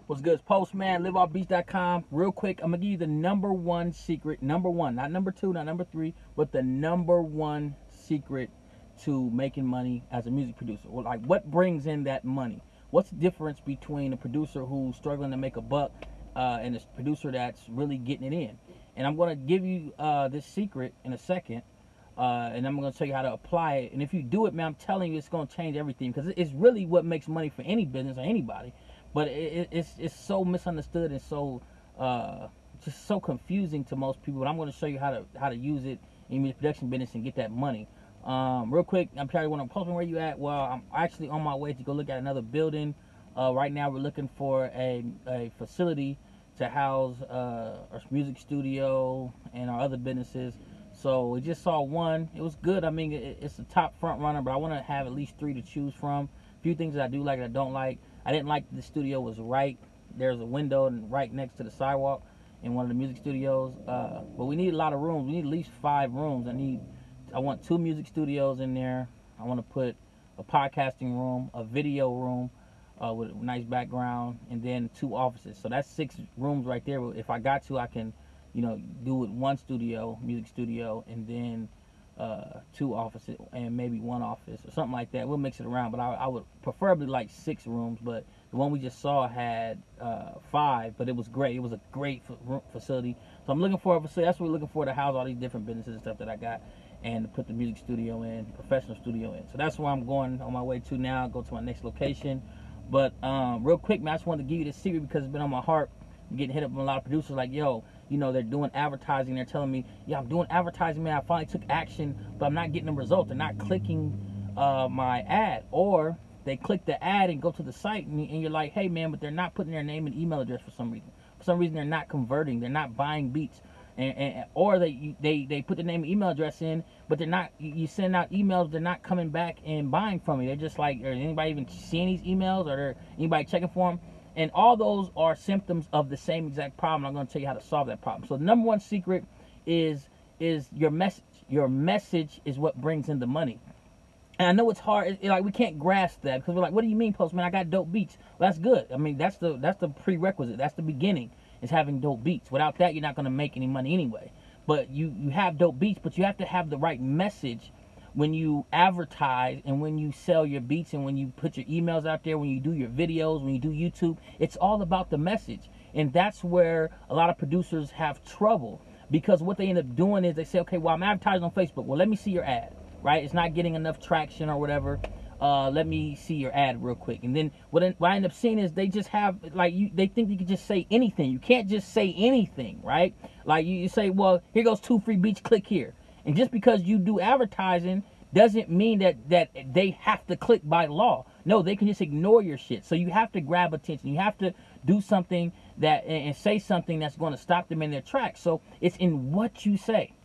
What's good? It's Postman, liveoffbeats.com. Real quick, I'm going to give you the number one secret. Number one, not number two, not number three, but the number one secret to making money as a music producer. Well, like, what brings in that money? What's the difference between a producer who's struggling to make a buck and a producer that's really getting it in? And I'm going to give you this secret in a second. And I'm going to tell you how to apply it. And if you do it, man, I'm telling you, it's going to change everything, because it's really what makes money for any business or anybody. But it's so misunderstood and so just so confusing to most people. But I'm going to show you how to use it in your production business and get that money. Real quick, I'm probably want to post where you at. Well, I'm actually on my way to go look at another building. Right now, we're looking for a facility to house our music studio and our other businesses. So we just saw one. It was good. I mean, it's the top front runner, but I want to have at least 3 to choose from. A few things that I do like and I don't like. I didn't like the studio was right. There's a window right next to the sidewalk in one of the music studios. But we need a lot of rooms. We need at least 5 rooms. I want 2 music studios in there. I want to put a podcasting room, a video room with a nice background, and then 2 offices. So that's 6 rooms right there. If I got to, I can, do it 1 studio, music studio, and then 2 offices and maybe 1 office or something like that. We'll mix it around, but I would preferably like 6 rooms. But the one we just saw had 5, but it was great. It was a great facility. So I'm looking for a facility. That's what we're looking for, to house all these different businesses and stuff that I got, and to put the music studio in, professional studio in. So that's where I'm going on my way to now. Go to my next location. But real quick, man, I just wanted to give you this secret because it's been on my heart. I'm getting hit up from a lot of producers like, yo, they're doing advertising. They're telling me, yeah, I'm doing advertising, man. I finally took action, but I'm not getting the result. They're not clicking my ad. Or they click the ad and go to the site, and you're like, hey, man, but they're not putting their name and email address for some reason. For some reason, they're not converting. They're not buying beats. Or they put the name and email address in, but they're not. You send out emails, they're not coming back and buying from you. They're just like, are anybody even seeing these emails? Or there anybody checking for them? And all those are symptoms of the same exact problem. I'm going to tell you how to solve that problem. So the number one secret is your message. Your message is what brings in the money. And I know it's hard. Like, we can't grasp that, because we're like, what do you mean, Postman? I got dope beats. Well, that's good. I mean, that's the prerequisite. That's the beginning, is having dope beats. Without that, you're not going to make any money anyway. But you have dope beats, but you have to have the right message when you advertise and when you sell your beats and when you put your emails out there, when you do your videos, when you do YouTube. It's all about the message. And that's where a lot of producers have trouble, because what they end up doing is they say, okay, well, I'm advertising on Facebook. Well, let me see your ad, right? It's not getting enough traction or whatever. Let me see your ad real quick. And then what I end up seeing is they just have, like, they think you can just say anything. You can't just say anything, right? Like, you say, well, here goes 2 free beats, click here. And just because you do advertising doesn't mean that they have to click by law. No, they can just ignore your shit. So you have to grab attention. You have to do something and say something that's going to stop them in their tracks. So it's in what you say.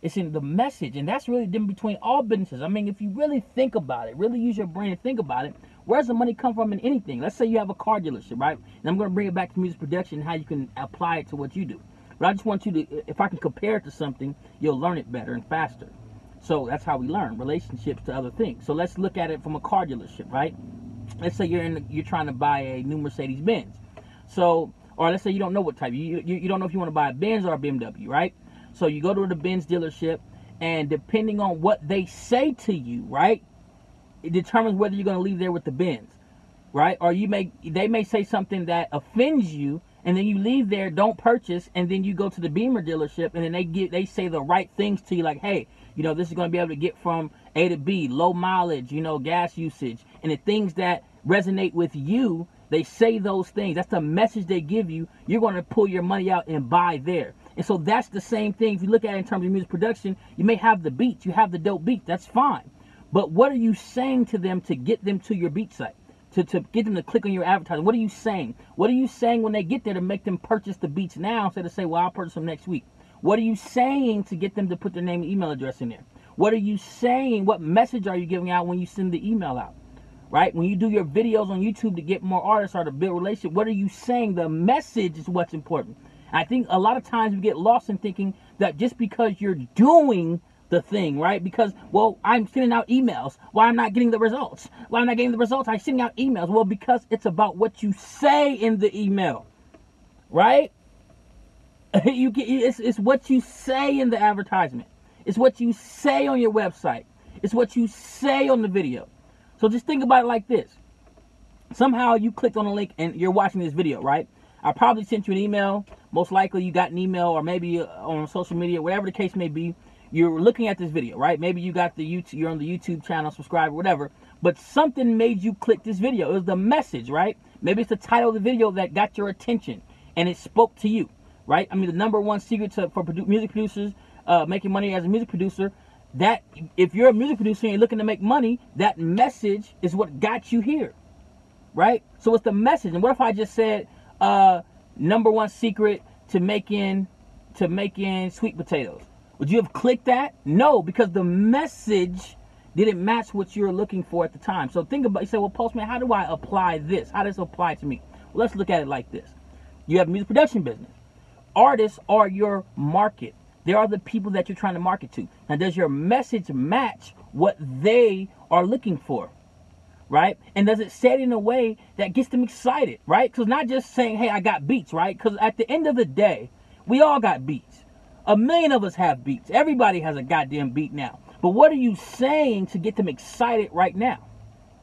It's in the message. And that's really different between all businesses. I mean, if you really think about it, really use your brain to think about it, where does the money come from in anything? Let's say you have a car dealership, right? And I'm going to bring it back to music production and how you can apply it to what you do. But I just want you to, if I can compare it to something, you'll learn it better and faster. So that's how we learn relationships to other things. So let's look at it from a car dealership, right? Let's say you're trying to buy a new Mercedes-Benz. So, or let's say you don't know what type. You don't know if you want to buy a Benz or a BMW, right? So you go to the Benz dealership, and depending on what they say to you, right, it determines whether you're going to leave there with the Benz, right? Or they may say something that offends you, and then you leave there, don't purchase, and then you go to the Beamer dealership, and then they say the right things to you, like, hey, this is going to be able to get from A to B, low mileage, gas usage, and the things that resonate with you, they say those things. That's the message they give you. You're going to pull your money out and buy there. And so that's the same thing. If you look at it in terms of music production, you may have the beats, you have the dope beats, that's fine. But what are you saying to them to get them to your beat site? To get them to click on your advertising? What are you saying? What are you saying when they get there to make them purchase the beats now instead of say, well, I'll purchase them next week? What are you saying to get them to put their name and email address in there? What are you saying? What message are you giving out when you send the email out? Right? When you do your videos on YouTube to get more artists or to build relationship, what are you saying? The message is what's important. I think a lot of times we get lost in thinking that just because you're doing the thing, right? Because, well, I'm sending out emails. Why I'm not getting the results? Why I'm not getting the results? I'm sending out emails. Well, because it's about what you say in the email, right? It's what you say in the advertisement. It's what you say on your website. It's what you say on the video. So just think about it like this. Somehow you clicked on a link and you're watching this video, right? I probably sent you an email. Most likely you got an email, or maybe on social media, whatever the case may be. You're looking at this video, right? Maybe you got the YouTube, you're on the YouTube channel, subscribe, whatever. But something made you click this video. It was the message, right? Maybe it's the title of the video that got your attention and it spoke to you, right? I mean, the number one secret for music producers making money as a music producer, that if you're a music producer and you're looking to make money, that message is what got you here, right? So it's the message. And what if I just said number one secret to making sweet potatoes? Would you have clicked that? No, because the message didn't match what you were looking for at the time. So think about, you say, well, Postman, how do I apply this? How does it apply to me? Well, let's look at it like this. You have a music production business. Artists are your market. They are the people that you're trying to market to. Now, does your message match what they are looking for? Right? And does it say it in a way that gets them excited, right? Because not just saying, hey, I got beats, right? Because at the end of the day, we all got beats. 1 million of us have beats. Everybody has a goddamn beat now. But what are you saying to get them excited right now,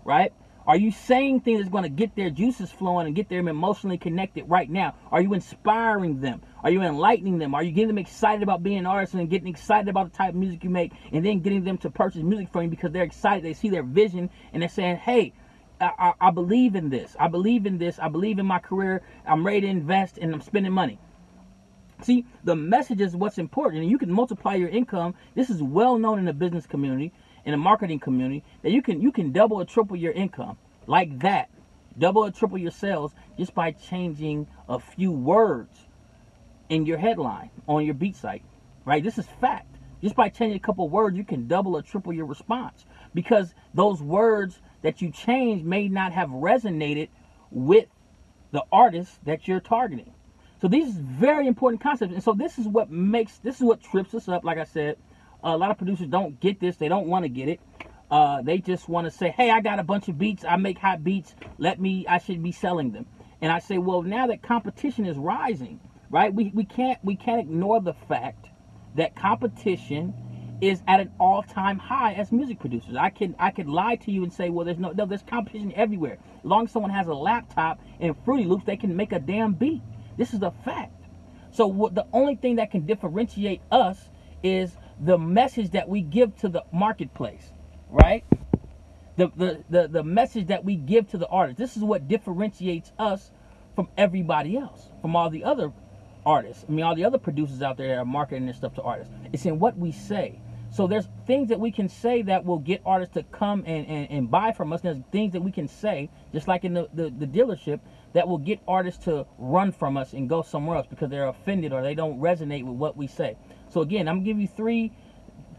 right? Are you saying things that's going to get their juices flowing and get them emotionally connected right now? Are you inspiring them? Are you enlightening them? Are you getting them excited about being an artist and getting excited about the type of music you make, and then getting them to purchase music from you because they're excited, they see their vision, and they're saying, hey, I believe in this. I believe in this. I believe in my career. I'm ready to invest and I'm spending money. See, the message is what's important, and you can multiply your income. This is well known in the business community, in the marketing community, that you can double or triple your income like that. Double or triple your sales just by changing a few words in your headline on your beat site, right? This is fact. Just by changing a couple of words, you can double or triple your response, because those words that you change may not have resonated with the artist that you're targeting. So these are very important concepts. And so this is what trips us up. Like I said, a lot of producers don't get this. They don't want to get it. They just want to say, hey, I got a bunch of beats. I make hot beats. I should be selling them. And I say, well, now that competition is rising, right? We can't ignore the fact that competition is at an all-time high as music producers. I could lie to you and say, well, there's competition everywhere. As long as someone has a laptop and Fruity Loops, they can make a damn beat. This is a fact. So the only thing that can differentiate us is the message that we give to the marketplace, right? The message that we give to the artist. This is what differentiates us from everybody else, from all the other artists. I mean, all the other producers out there that are marketing their stuff to artists. It's in what we say. So there's things that we can say that will get artists to come and buy from us. There's things that we can say, just like in the dealership, that will get artists to run from us and go somewhere else because they're offended or they don't resonate with what we say. So again, I'm going to give you 3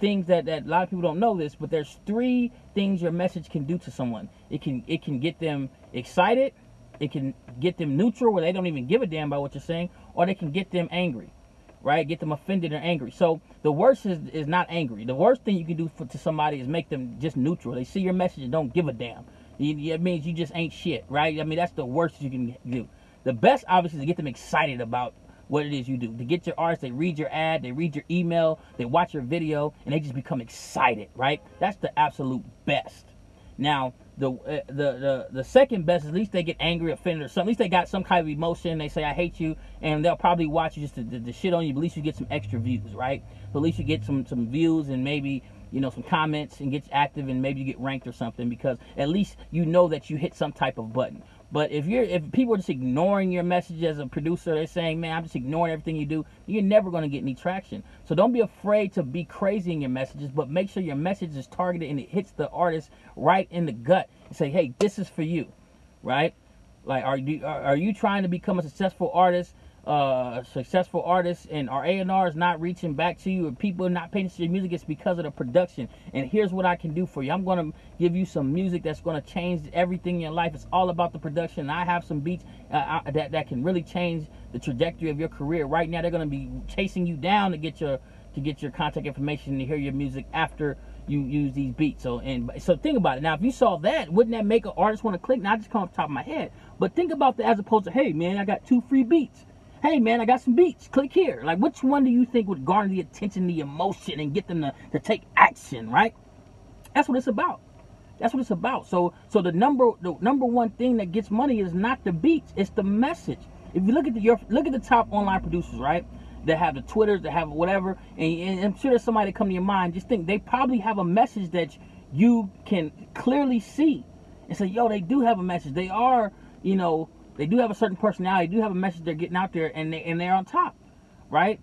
things that a lot of people don't know this, but there's 3 things your message can do to someone. It can get them excited, it can get them neutral where they don't even give a damn about what you're saying, or they can get them angry, right? Get them offended or angry. So the worst is not angry. The worst thing you can do to somebody is make them just neutral. They see your message and don't give a damn. It means you just ain't shit, right? I mean, that's the worst you can do. The best, obviously, is to get them excited about what it is you do. To get your artists, they read your ad, they read your email, they watch your video, and they just become excited, right? That's the absolute best. Now, the second best is at least they get angry, offended, or something. At least they got some kind of emotion. They say, I hate you, and they'll probably watch you just to shit on you, but at least you get some extra views, right? So at least you get some views and maybe, some comments and get active and maybe you get ranked or something, because at least you know that you hit some type of button. But if people are just ignoring your message as a producer, they're saying, man, I'm just ignoring everything you do, you're never going to get any traction. So don't be afraid to be crazy in your messages, but make sure your message is targeted and it hits the artist right in the gut and say, hey, this is for you, right? Like, are you trying to become a successful artist? And our A&R is not reaching back to you, or people are not paying attention to your music, it's because of the production. And here's what I can do for you. I'm going to give you some music that's going to change everything in your life. It's all about the production. I have some beats that can really change the trajectory of your career. Right now, they're going to be chasing you down to get your to get your contact information to hear your music after you use these beats. So think about it. Now, if you saw that, wouldn't that make an artist want to click? Now, I just come off the top of my head, but think about that as opposed to, hey man, I got 2 free beats. Hey man, I got some beats. Click here. Like, which one do you think would garner the attention, the emotion, and get them to take action? Right? That's what it's about. That's what it's about. So the number one thing that gets money is not the beats, it's the message. If you look at the top online producers, right, that have the Twitters, that have whatever, and I'm sure there's somebody that come to your mind. Just think they probably have a message that you can clearly see and say, yo, they do have a message. They are, they do have a certain personality. They do have a message they're getting out there, and they're on top, right?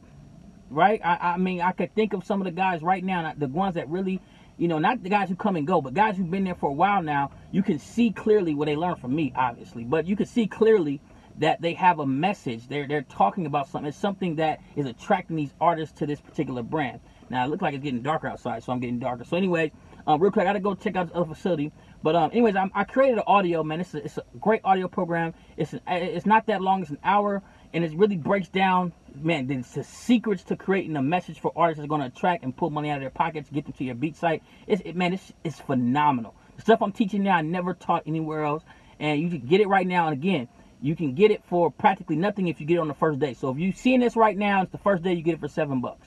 Right? I mean, I could think of some of the guys right now, the ones that really, not the guys who come and go, but guys who've been there for a while now. You can see clearly what they learned from me, obviously, but you can see clearly that they have a message. They're talking about something. It's something that is attracting these artists to this particular brand. Now, it looks like it's getting darker outside, so I'm getting darker. So anyway, real quick, I got to go check out this other facility. But anyways, I created an audio, man. It's a great audio program. It's not that long. It's an hour, and it really breaks down, man, the secrets to creating a message for artists that's going to attract and pull money out of their pockets, get them to your beat site. It's phenomenal. The stuff I'm teaching now, I never taught anywhere else, and you can get it right now. And again, you can get it for practically nothing if you get it on the first day. So if you're seeing this right now, it's the first day, you get it for $7.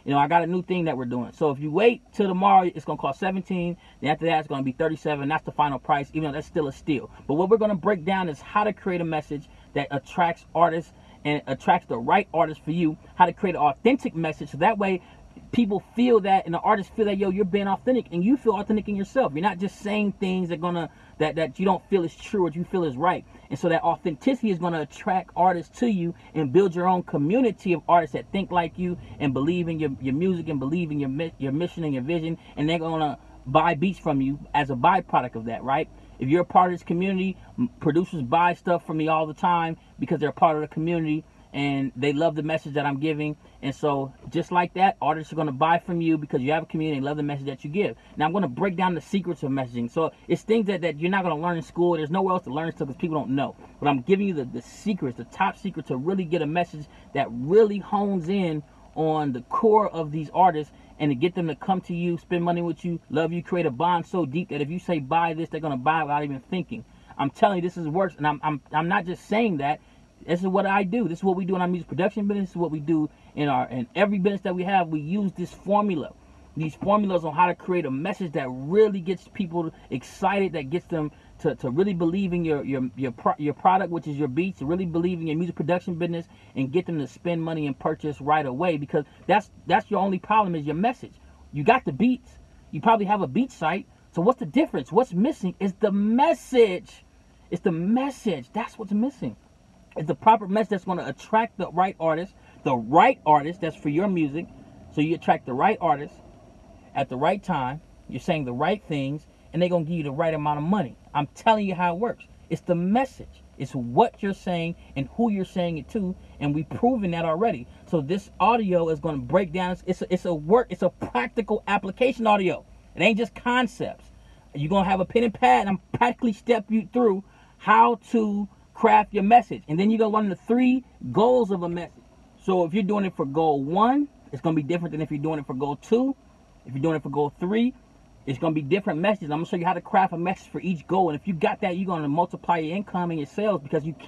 I got a new thing that we're doing. So if you wait till tomorrow, it's going to cost $17. Then after that, it's going to be $37. That's the final price, even though that's still a steal. But what we're going to break down is how to create a message that attracts artists and attracts the right artists for you, how to create an authentic message. So that way, people feel that, and the artists feel that, yo, you're being authentic, and you feel authentic in yourself. You're not just saying things that you don't feel is true or you feel is right. And so that authenticity is going to attract artists to you and build your own community of artists that think like you and believe in your music and believe in your mission and your vision, and they're going to buy beats from you as a byproduct of that, right? If you're a part of this community, producers buy stuff from me all the time because they're a part of the community and they love the message that I'm giving. And so just like that, artists are going to buy from you because you have a community and love the message that you give. Now I'm going to break down the secrets of messaging. So it's things that you're not going to learn in school. There's nowhere else to learn stuff because people don't know. But I'm giving you the secrets, the top secret to really get a message that really hones in on the core of these artists and to get them to come to you, spend money with you, love you, create a bond so deep that if you say buy this, they're going to buy without even thinking. I'm telling you, this is works, and I'm not just saying that. This is what I do. This is what we do in our music production business. This is what we do in every business that we have. We use this formula, these formulas on how to create a message that really gets people excited, that gets them to really believe in your product, which is your beats, to really believe in your music production business, and get them to spend money and purchase right away. Because that's your only problem is your message. You got the beats. You probably have a beat site. So what's the difference? What's missing is the message. It's the message. That's what's missing. It's the proper message that's going to attract the right artist that's for your music. So you attract the right artist at the right time. You're saying the right things, and they're going to give you the right amount of money. I'm telling you how it works. It's the message. It's what you're saying and who you're saying it to, and we've proven that already. So this audio is going to break down. It's a practical application audio. It ain't just concepts. You're going to have a pen and pad, and I'm practically step you through how to craft your message. And then you're going to learn the 3 goals of a message. So if you're doing it for goal 1, it's going to be different than if you're doing it for goal 2. If you're doing it for goal 3, it's going to be different messages. I'm going to show you how to craft a message for each goal. And if you got that, you're going to multiply your income and your sales, because it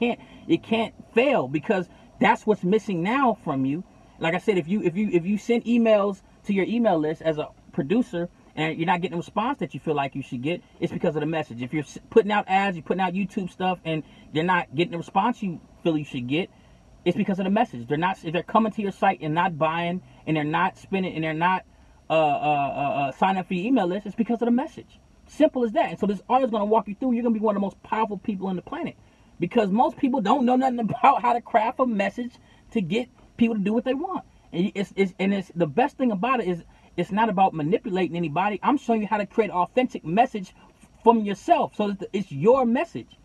can't fail, because that's what's missing now from you. Like I said, if you send emails to your email list as a producer and you're not getting a response that you feel like you should get, it's because of the message. If you're putting out ads, you're putting out YouTube stuff, and they're not getting the response you feel you should get, it's because of the message. If they're coming to your site and not buying, and they're not spending, and they're not signing up for your email list, it's because of the message. Simple as that. And so this art is going to walk you through. You're going to be one of the most powerful people on the planet, because most people don't know nothing about how to craft a message to get people to do what they want. And it's the best thing about it is, it's not about manipulating anybody. I'm showing you how to create an authentic message from yourself. So it's your message.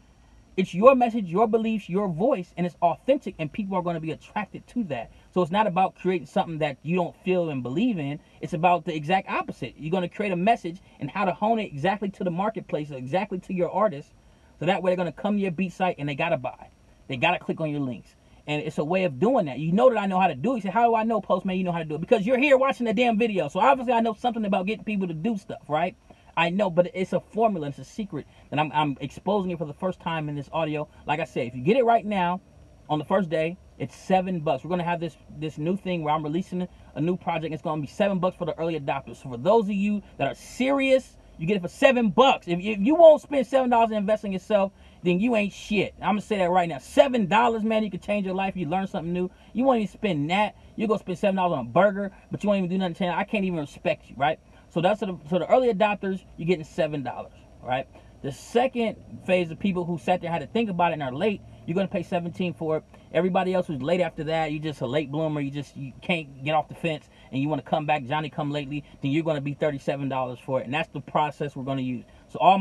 It's your message, your beliefs, your voice, and it's authentic, and people are going to be attracted to that. So it's not about creating something that you don't feel and believe in. It's about the exact opposite. You're going to create a message and how to hone it exactly to the marketplace, exactly to your artist. So that way they're going to come to your beat site and they got to buy. They got to click on your links. And it's a way of doing that. You know that I know how to do it. You say, how do I know, Postman, you know how to do it? Because you're here watching the damn video. So obviously I know something about getting people to do stuff, right? I know, but it's a formula. It's a secret that I'm exposing it for the first time in this audio. Like I said, if you get it right now, on the first day, it's $7. We're going to have this new thing where I'm releasing a new project. It's going to be $7 for the early adopters. So for those of you that are serious, you get it for $7. If you won't spend $7 and invest in yourself, then you ain't shit. I'm gonna say that right now. $7, man, you can change your life. You learn something new. You won't even spend that. You go spend $7 on a burger, but you won't even do nothing to change. I can't even respect you, right? So that's so the early adopters, you're getting $7, right? The second phase of people who sat there and had to think about it and are late, you're gonna pay $17 for it. Everybody else who's late after that, you're just a late bloomer. You can't get off the fence and you want to come back, Johnny come lately, then you're gonna be $37 for it. And that's the process we're gonna use. So all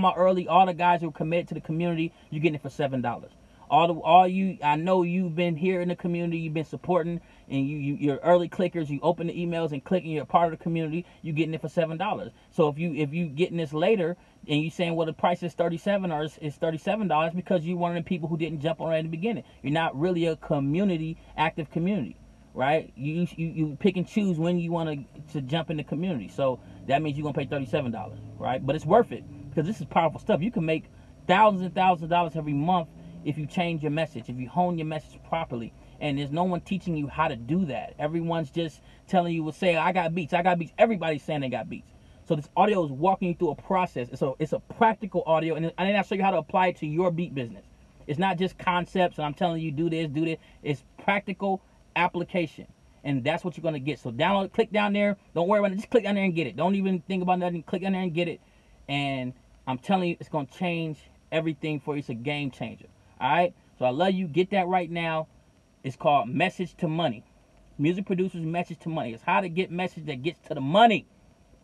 the guys who are committed to the community, you're getting it for $7. I know you've been here in the community, you've been supporting, and you're early clickers, you open the emails and click, and you're a part of the community, you're getting it for $7. So if you getting this later and you saying, well, the price is $37 or it's $37 because you're one of the people who didn't jump on it at the beginning. You're not really a active community, right? You pick and choose when you want to jump in the community. So that means you're gonna pay $37, right? But it's worth it because this is powerful stuff. You can make thousands and thousands of dollars every month if you change your message, if you hone your message properly. And there's no one teaching you how to do that. Everyone's just telling you, say, I got beats. Everybody's saying they got beats. So this audio is walking you through a process. It's a practical audio, and then I'll show you how to apply it to your beat business. It's not just concepts, and I'm telling you, do this, do this. It's practical application, and that's what you're going to get. So download, click down there. Don't worry about it. Just click down there and get it. Don't even think about nothing. Click down there and get it. And I'm telling you, it's going to change everything for you. It's a game changer. All right? So I love you. Get that right now. It's called Message to Money. Music Producers Message to Money. It's how to get message that gets to the money.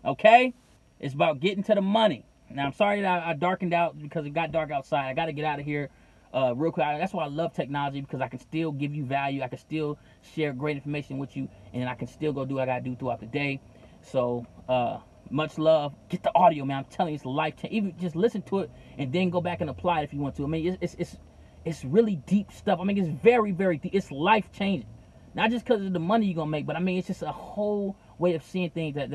Okay? It's about getting to the money. Now, I'm sorry that I darkened out because it got dark outside. I got to get out of here real quick. That's why I love technology, because I can still give you value. I can still share great information with you, and I can still go do what I got to do throughout the day. So, much love. Get the audio, man. I'm telling you, it's life-changing. Even just listen to it and then go back and apply it if you want to. I mean, it's really deep stuff. I mean, it's very, very deep. It's life-changing. Not just because of the money you're going to make, but I mean, it's just a whole way of seeing things that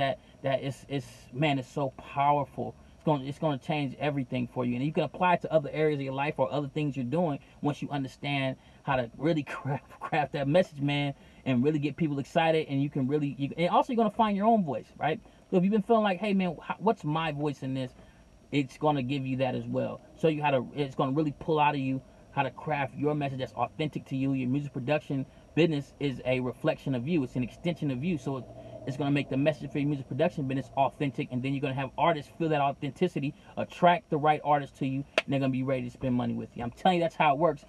man, it's so powerful. It's going to change everything for you. And you can apply it to other areas of your life or other things you're doing once you understand how to really craft that message, man, and really get people excited. And you can really, and also you're going to find your own voice, right? So if you've been feeling like, hey, man, what's my voice in this? It's going to give you that as well. Show you it's going to really pull out of you how to craft your message that's authentic to you. Your music production business is a reflection of you. It's an extension of you. So it's going to make the message for your music production business authentic, and then you're going to have artists feel that authenticity, attract the right artists to you, and they're going to be ready to spend money with you. I'm telling you, that's how it works.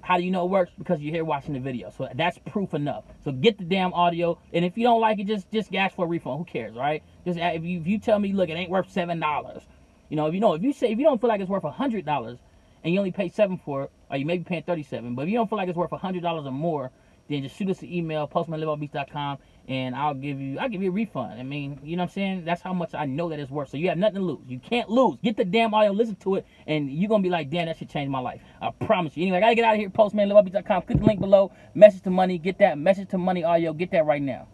How do you know it works? Because you're here watching the video. So that's proof enough. So get the damn audio, and if you don't like it, just ask for a refund. Who cares, right? Just if you tell me, look, it ain't worth $7. If you don't feel like it's worth $100 and you only pay $7 for it, or you may be paying $37, but if you don't feel like it's worth $100 or more, then just shoot us an email, postmanliveoutbeats.com, and I'll give you a refund. I mean, you know what I'm saying? That's how much I know that it's worth. So you have nothing to lose. You can't lose. Get the damn audio, listen to it, and you're going to be like, damn, that shit changed my life. I promise you. Anyway, I got to get out of here. Postmanliveoutbeats.com. Click the link below. Message to Money. Get that Message to Money audio. Get that right now.